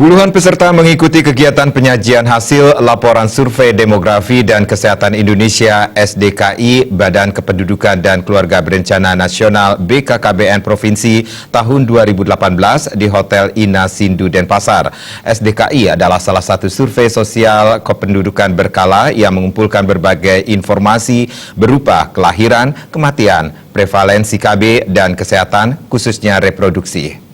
Puluhan peserta mengikuti kegiatan penyajian hasil laporan survei demografi dan kesehatan Indonesia SDKI Badan Kependudukan dan Keluarga Berencana Nasional BKKBN Provinsi tahun 2018 di Hotel Ina Sindu Denpasar. SDKI adalah salah satu survei sosial kependudukan berkala yang mengumpulkan berbagai informasi berupa kelahiran, kematian, prevalensi KB, dan kesehatan khususnya reproduksi.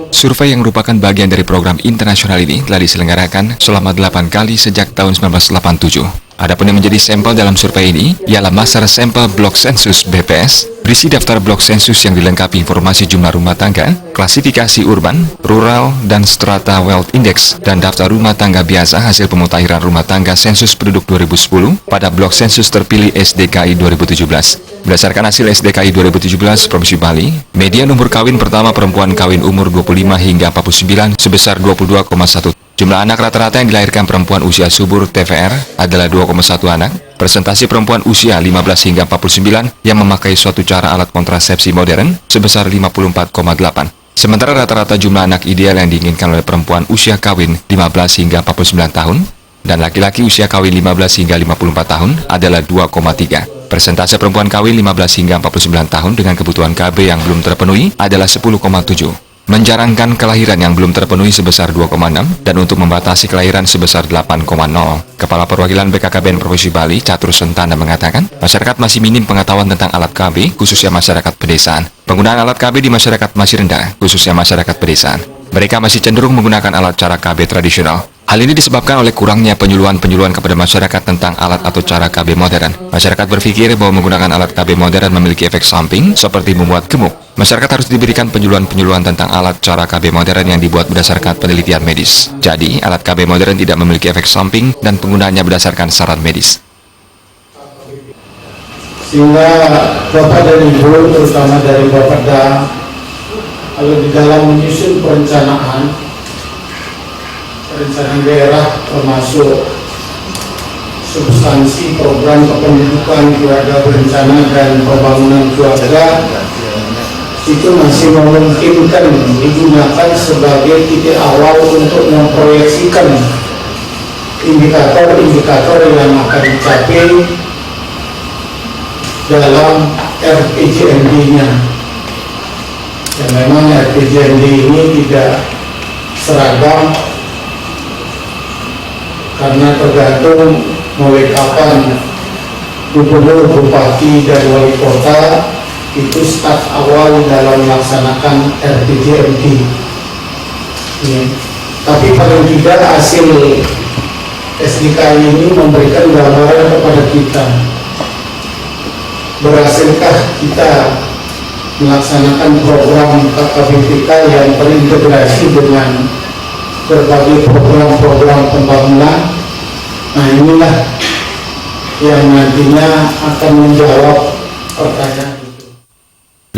Survei yang merupakan bagian dari program internasional ini telah diselenggarakan selama 8 kali sejak tahun 1987. Adapun yang menjadi sampel dalam survei ini ialah master sampel blok sensus BPS, berisi daftar blok sensus yang dilengkapi informasi jumlah rumah tangga, klasifikasi urban, rural, dan strata wealth index, dan daftar rumah tangga biasa hasil pemutakhiran rumah tangga sensus penduduk 2010 pada blok sensus terpilih SDKI 2017. Berdasarkan hasil SDKI 2017 Provinsi Bali, median umur kawin pertama perempuan kawin umur 25 hingga 49 sebesar 22,1. Jumlah anak rata-rata yang dilahirkan perempuan usia subur TVR adalah 2,1 anak. Presentasi perempuan usia 15 hingga 49 yang memakai suatu cara alat kontrasepsi modern sebesar 54,8. Sementara rata-rata jumlah anak ideal yang diinginkan oleh perempuan usia kawin 15 hingga 49 tahun dan laki-laki usia kawin 15 hingga 54 tahun adalah 2,3. Persentase perempuan kawin 15 hingga 49 tahun dengan kebutuhan KB yang belum terpenuhi adalah 10,7. Menjarangkan kelahiran yang belum terpenuhi sebesar 2,6 dan untuk membatasi kelahiran sebesar 8,0. Kepala Perwakilan BKKBN Provinsi Bali, Catur Sentana mengatakan, masyarakat masih minim pengetahuan tentang alat KB, khususnya masyarakat pedesaan. Penggunaan alat KB di masyarakat masih rendah, khususnya masyarakat pedesaan. Mereka masih cenderung menggunakan alat cara KB tradisional. Hal ini disebabkan oleh kurangnya penyuluhan-penyuluhan kepada masyarakat tentang alat atau cara KB modern. Masyarakat berpikir bahwa menggunakan alat KB modern memiliki efek samping seperti membuat gemuk. Masyarakat harus diberikan penyuluhan-penyuluhan tentang alat cara KB modern yang dibuat berdasarkan penelitian medis. Jadi, alat KB modern tidak memiliki efek samping dan penggunaannya berdasarkan saran medis. Sehingga Bapak dan Ibu, terutama dari Bapak dan kalau di dalam menyusun perencanaan daerah termasuk substansi program kependudukan keluarga berencana dan pembangunan keluarga itu masih memungkinkan digunakan sebagai titik awal untuk memproyeksikan indikator-indikator yang akan dicapai dalam RPJMD-nya. Dan memang RPJMD ini tidak seragam karena tergantung mulai kapan gubernur, bupati, dan wali kota itu start awal dalam melaksanakan RPJMD. Ya. Tapi paling tidak hasil SDKI ini memberikan gambaran kepada kita, berhasilkah kita melaksanakan program KKBPK yang terintegrasi dengan berbagai program-program pembangunan. Nah, inilah yang nantinya akan menjawab pertanyaan itu.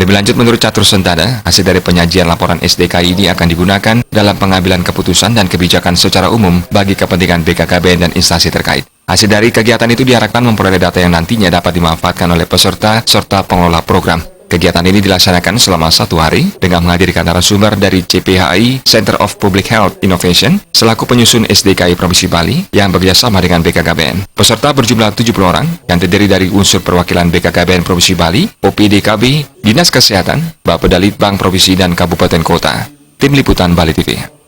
Lebih lanjut, menurut Catur Sentana, hasil dari penyajian laporan SDKI ini akan digunakan dalam pengambilan keputusan dan kebijakan secara umum bagi kepentingan BKKBN dan instansi terkait. Hasil dari kegiatan itu diharapkan memperoleh data yang nantinya dapat dimanfaatkan oleh peserta serta pengelola program. Kegiatan ini dilaksanakan selama 1 hari dengan menghadirkan narasumber dari CPHI Center of Public Health Innovation selaku penyusun SDKI Provinsi Bali yang bekerjasama dengan BKKBN. Peserta berjumlah 70 orang yang terdiri dari unsur perwakilan BKKBN Provinsi Bali, OPDKB, Dinas Kesehatan, Bapeda Litbang Provinsi dan Kabupaten Kota. Tim Liputan Bali TV.